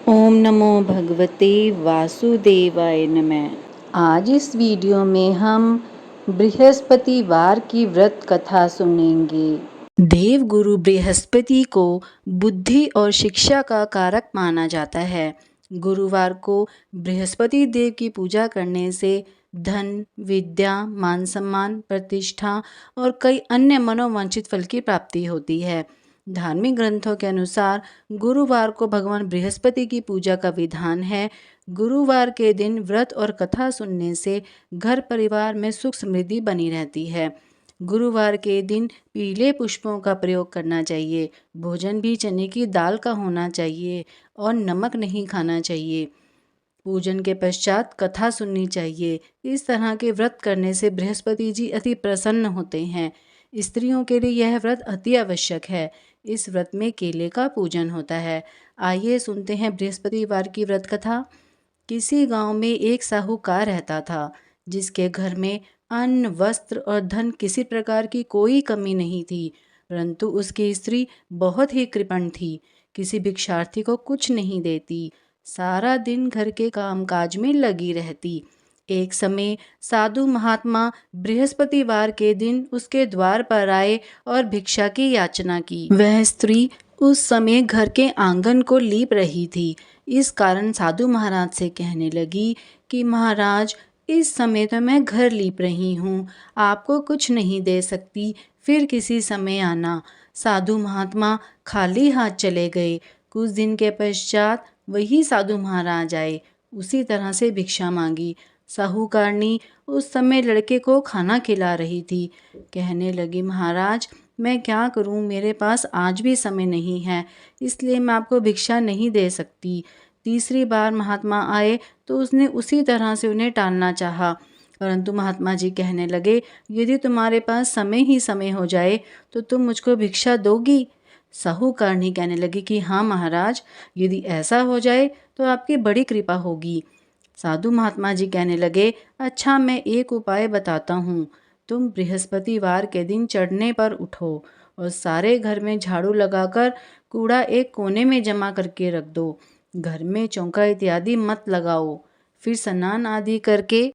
ओम नमो भगवते वासुदेवाय नमः। आज इस वीडियो में हम बृहस्पतिवार की व्रत कथा सुनेंगे। देव गुरु बृहस्पति को बुद्धि और शिक्षा का कारक माना जाता है। गुरुवार को बृहस्पति देव की पूजा करने से धन, विद्या, मान सम्मान, प्रतिष्ठा और कई अन्य मनोवांछित फल की प्राप्ति होती है। धार्मिक ग्रंथों के अनुसार गुरुवार को भगवान बृहस्पति की पूजा का विधान है। गुरुवार के दिन व्रत और कथा सुनने से घर परिवार में सुख समृद्धि बनी रहती है। गुरुवार के दिन पीले पुष्पों का प्रयोग करना चाहिए। भोजन भी चने की दाल का होना चाहिए और नमक नहीं खाना चाहिए। पूजन के पश्चात कथा सुननी चाहिए। इस तरह के व्रत करने से बृहस्पति जी अति प्रसन्न होते हैं। स्त्रियों के लिए यह व्रत अति आवश्यक है। इस व्रत में केले का पूजन होता है। आइए सुनते हैं बृहस्पतिवार की व्रत कथा। किसी गांव में एक साहूकार रहता था, जिसके घर में अन्न, वस्त्र और धन किसी प्रकार की कोई कमी नहीं थी। परंतु उसकी स्त्री बहुत ही कृपण थी। किसी भिक्षार्थी को कुछ नहीं देती, सारा दिन घर के कामकाज में लगी रहती। एक समय साधु महात्मा बृहस्पतिवार के दिन उसके द्वार पर आए और भिक्षा की याचना की। वह स्त्री उस समय घर के आंगन को लीप रही थी। इस कारण साधु महाराज से कहने लगी कि महाराज, इस समय तो मैं घर लीप रही हूँ, आपको कुछ नहीं दे सकती, फिर किसी समय आना। साधु महात्मा खाली हाथ चले गए। कुछ दिन के पश्चात वही साधु महाराज आए। उसी तरह से भिक्षा मांगी। साहूकारनी उस समय लड़के को खाना खिला रही थी। कहने लगी, महाराज, मैं क्या करूं, मेरे पास आज भी समय नहीं है, इसलिए मैं आपको भिक्षा नहीं दे सकती। तीसरी बार महात्मा आए तो उसने उसी तरह से उन्हें टालना चाहा, परंतु महात्मा जी कहने लगे, यदि तुम्हारे पास समय ही समय हो जाए तो तुम मुझको भिक्षा दोगी? साहूकारनी कहने लगी कि हाँ महाराज, यदि ऐसा हो जाए तो आपकी बड़ी कृपा होगी। साधु महात्मा जी कहने लगे, अच्छा, मैं एक उपाय बताता हूँ। तुम बृहस्पतिवार के दिन चढ़ने पर उठो और सारे घर में झाड़ू लगाकर कूड़ा एक कोने में जमा करके रख दो। घर में चौका इत्यादि मत लगाओ। फिर स्नान आदि करके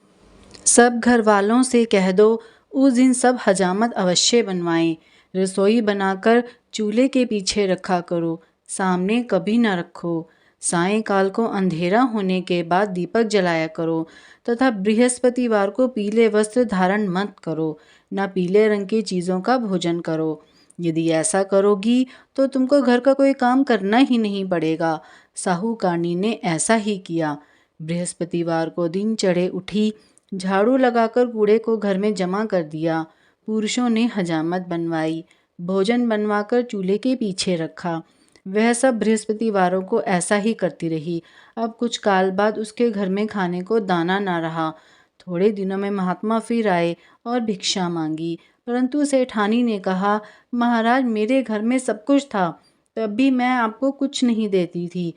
सब घर वालों से कह दो, उस दिन सब हजामत अवश्य बनवाएं। रसोई बनाकर चूल्हे के पीछे रखा करो, सामने कभी न रखो। सायंकाल को अंधेरा होने के बाद दीपक जलाया करो तथा बृहस्पतिवार को पीले वस्त्र धारण मत करो, न पीले रंग की चीज़ों का भोजन करो। यदि ऐसा करोगी तो तुमको घर का कोई काम करना ही नहीं पड़ेगा। साहूकारनी ने ऐसा ही किया। बृहस्पतिवार को दिन चढ़े उठी, झाड़ू लगाकर कूड़े को घर में जमा कर दिया। पुरुषों ने हजामत बनवाई, भोजन बनवाकर चूल्हे के पीछे रखा। वह सब बृहस्पतिवारों को ऐसा ही करती रही। अब कुछ काल बाद उसके घर में खाने को दाना ना रहा। थोड़े दिनों में महात्मा फिर आए और भिक्षा मांगी, परंतु सेठानी ने कहा, महाराज, मेरे घर में सब कुछ था, तब भी मैं आपको कुछ नहीं देती थी।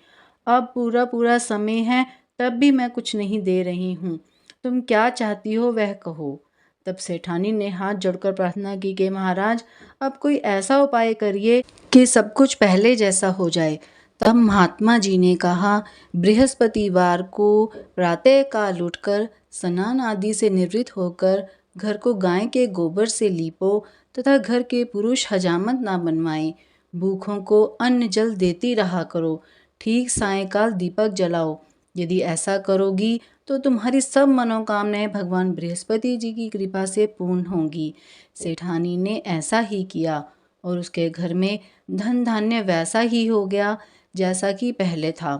अब पूरा पूरा समय है, तब भी मैं कुछ नहीं दे रही हूँ। तुम क्या चाहती हो वह कहो। तब सेठानी ने हाथ जोड़कर प्रार्थना की कि महाराज, अब कोई ऐसा उपाय करिए कि सब कुछ पहले जैसा हो जाए। तब महात्मा जी ने कहा, बृहस्पतिवार को प्रातःकाल उठकर स्नान आदि से निवृत्त होकर घर को गाय के गोबर से लीपो तथा घर के पुरुष हजामत ना बनवाएं। भूखों को अन्न जल देती रहा करो। ठीक सायंकाल दीपक जलाओ। यदि ऐसा करोगी तो तुम्हारी सब मनोकामनाएं भगवान बृहस्पति जी की कृपा से पूर्ण होंगी। सेठानी ने ऐसा ही किया और उसके घर में धन धान्य वैसा ही हो गया जैसा कि पहले था।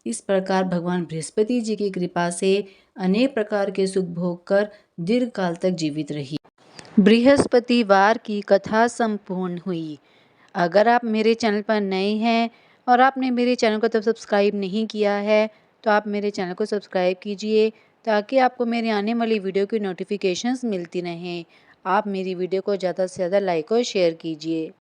इस प्रकार भगवान बृहस्पति जी की कृपा से अनेक प्रकार के सुख भोग कर दीर्घ काल तक जीवित रही। बृहस्पतिवार की कथा संपूर्ण हुई। अगर आप मेरे चैनल पर नए हैं और आपने मेरे चैनल को तब सब्सक्राइब नहीं किया है तो आप मेरे चैनल को सब्सक्राइब कीजिए, ताकि आपको मेरे आने वाली वीडियो की नोटिफिकेशंस मिलती रहें। आप मेरी वीडियो को ज़्यादा से ज़्यादा लाइक और शेयर कीजिए।